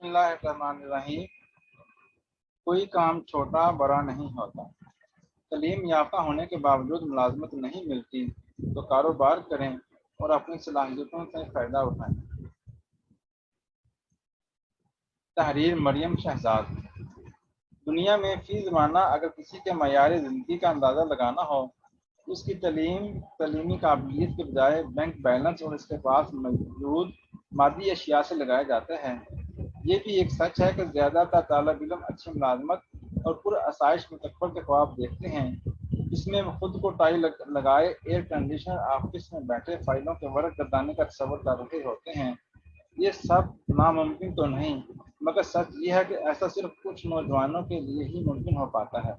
بسم اللہ الرحمن الرحیم۔ کوئی کام چھوٹا بڑا نہیں ہوتا۔ تعلیم یافتہ ہونے کے باوجود ملازمت نہیں ملتی تو کاروبار کریں اور اپنی صلاحیتوں سے فائدہ اٹھائیں۔ تحریر مریم شہزاد۔ دنیا میں فی زمانہ اگر کسی کے معیار زندگی کا اندازہ لگانا ہو تو اس کی تعلیمی قابلیت کے بجائے بینک بیلنس اور اس کے پاس موجود مادی اشیاء سے لگائے جاتے ہیں۔ یہ بھی ایک سچ ہے کہ زیادہ تر طالب علم اچھی ملازمت اور پرآسائش مستقبل کے خواب دیکھتے ہیں جس میں خود کو ٹائی لگائے ایئر کنڈیشنر آفس میں بیٹھے فائلوں کے ورق گردانے کا تصور کر رہے ہوتے ہیں۔ یہ سب ناممکن تو نہیں، مگر سچ یہ ہے کہ ایسا صرف کچھ نوجوانوں کے لیے ہی ممکن ہو پاتا ہے۔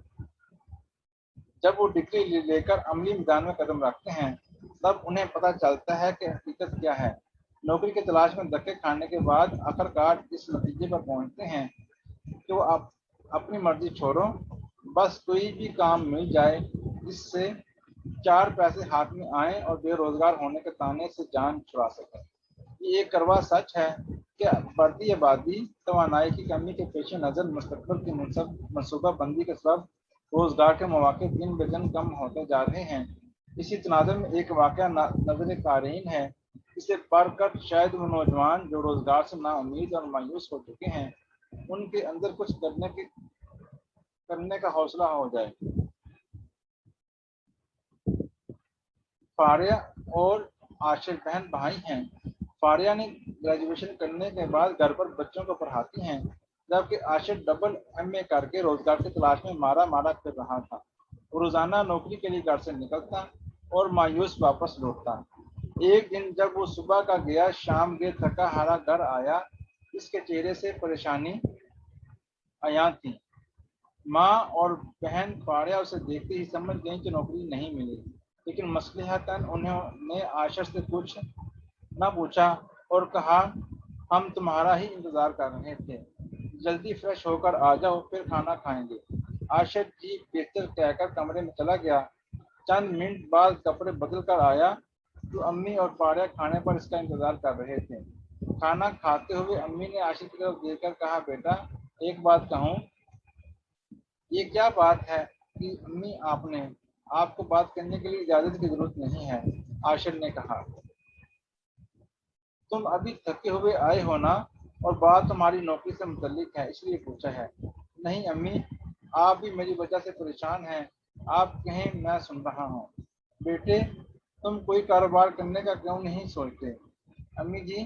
جب وہ ڈگری لے کر عملی میدان میں قدم رکھتے ہیں تب انہیں پتہ چلتا ہے کہ حقیقت کیا ہے۔ نوکری کی تلاش میں دھکے کھانے کے بعد آخرکار اس نتیجے پر پہنچتے ہیں کہ وہ اپنی مرضی چھوڑو، بس کوئی بھی کام مل جائے جس سے 4 پیسے ہاتھ میں آئیں اور بے روزگار ہونے کے طانے سے جان چھڑا سکیں۔ یہ ایک کڑوا سچ ہے کہ بڑھتی آبادی، توانائی کی کمی کے پیش نظر مستقبل کی منصوبہ بندی کے سبب روزگار کے مواقع دن بدن کم ہوتے جا رہے ہیں۔ اسی تناظر میں ایک واقعہ نظر قارئین ہے۔ اسے پڑھ کر شاید وہ نوجوان جو روزگار سے نا امید اور مایوس ہو چکے ہیں ان کے اندر کچھ کرنے کا حوصلہ ہو جائے۔ فاریہ اور عاشر بہن بھائی ہیں۔ فاریہ نے گریجویشن کرنے کے بعد گھر پر بچوں کو پڑھاتی ہیں، جبکہ عاشر ڈبل MA کر کے روزگار کی تلاش میں مارا پھر رہا تھا۔ وہ روزانہ نوکری کے لیے گھر سے نکلتا اور مایوس واپس لوٹتا۔ ایک دن جب وہ صبح کا گیا شام کے تھکا ہارا گھر آیا، اس کے چہرے سے پریشانی عیاں تھی۔ ماں اور بہن فاریہ اسے دیکھتے ہی سمجھ گئیں کہ نوکری نہیں ملی، لیکن مصلحتاً انہوں نے عاشر سے کچھ نہ پوچھا اور کہا ہم تمہارا ہی انتظار کر رہے تھے، جلدی فریش ہو کر آ جاؤ پھر کھانا کھائیں گے۔ عاشر جی بہتر کہہ کر کمرے میں چلا گیا۔ چند منٹ بعد کپڑے بدل کر آیا تو امی اور فاریہ کھانے پر اس کا انتظار کر رہے تھے۔ کھانا کھاتے ہوئے امی نے عاشر کی طرف دیکھ کر کہا بیٹا ایک بات کہوں؟ یہ کیا بات ہے کہ امی آپ کو بات کرنے کے لیے اجازت کی ضرورت نہیں ہے، عاشر نے کہا۔ تم ابھی تھکے ہوئے آئے ہو نا، اور بات تمہاری نوکری سے متعلق ہے اس لیے پوچھا ہے۔ نہیں امی، آپ بھی میری وجہ سے پریشان ہیں، آپ کہیں میں سن رہا ہوں۔ بیٹے تم کوئی کاروبار کرنے کا کیوں نہیں سوچتے؟ امی جی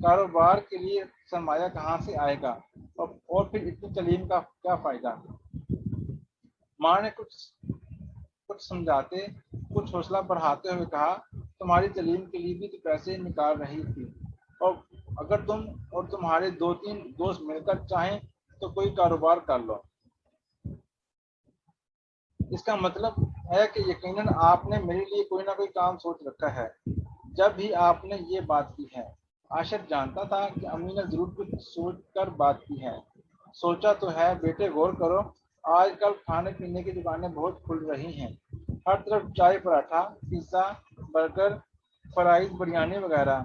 کاروبار کے لیے سرمایہ کہاں سے آئے گا اور پھر اتنی تعلیم کا کیا فائدہ؟ ماں نے کچھ سمجھاتے کچھ حوصلہ بڑھاتے ہوئے کہا تمہاری تعلیم کے لیے بھی تو پیسے نکال رہی تھی، اور اگر تم اور تمہارے 2-3 دوست مل کر چاہیں تو کوئی کاروبار کر لو۔ اس کا مطلب ہے کہ یقیناً آپ نے میرے لیے کوئی نہ کوئی کام سوچ رکھا ہے جب بھی آپ نے یہ بات کی ہے۔ عاشر جانتا تھا کہ امی نے ضرور کچھ سوچ کر بات کی ہے۔ سوچا تو ہے بیٹے غور کرو، آج کل کھانے پینے کی دکانیں بہت کھل رہی ہیں، ہر طرف چائے paratha pizza burger fries biryani وغیرہ،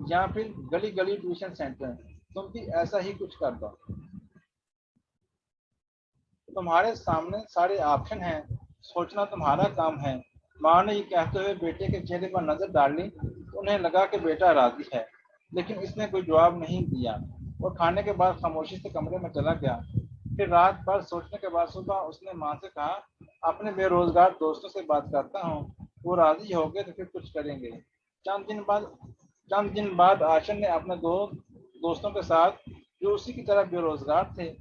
یا پھر گلی گلی ٹیوشن سینٹر۔ تم بھی ایسا ہی کچھ کر دو، تمہارے سامنے سارے آپشن ہیں، سوچنا تمہارا کام ہے۔ ماں نے یہ کہتے ہوئے بیٹے کے چہرے پر نظر ڈالی تو انہیں لگا کہ بیٹا راضی ہے، لیکن اس نے کوئی جواب نہیں دیا اور کھانے کے بعد خاموشی سے کمرے میں چلا گیا۔ پھر رات بھر سوچنے کے بعد صبح اس نے ماں سے کہا اپنے بے روزگار دوستوں سے بات کرتا ہوں، وہ راضی ہو گئے تو پھر کچھ کریں گے۔ چند دن بعد عاشر نے اپنے دوستوں کے ساتھ جو اسی کی طرح بے روزگار تھے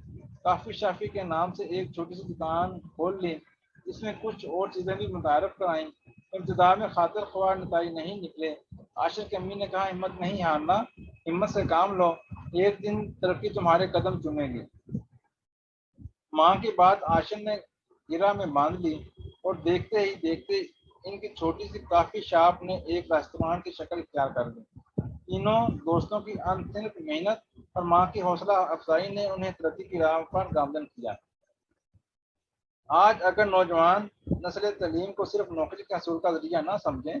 کافی شافی کے نام سے ایک چھوٹی سی دکان کھول لی۔ اس میں کچھ اور چیزیں بھی متعارف کرائیں۔ ابتدا میں خاطر خواہ نتائج نہیں نکلے۔ عاشر کی امی نے کہا ہمت نہیں ہارنا، ہمت سے کام لو، ایک دن ترقی تمہارے قدم چومے گی۔ ماں کی بات عاشر نے گرہ میں باندھ لی اور دیکھتے ہی دیکھتے ان کی چھوٹی سی کافی شاپ نے ایک ریستوران کی شکل اختیار کر لی۔ تینوں دوستوں کی انتھک محنت اور ماں کی حوصلہ افزائی نے انہیں ترقی کی راہ پر گامزن کیا۔ آج اگر نوجوان نسل تعلیم کو صرف نوکری کے حصول کا ذریعہ نہ سمجھیں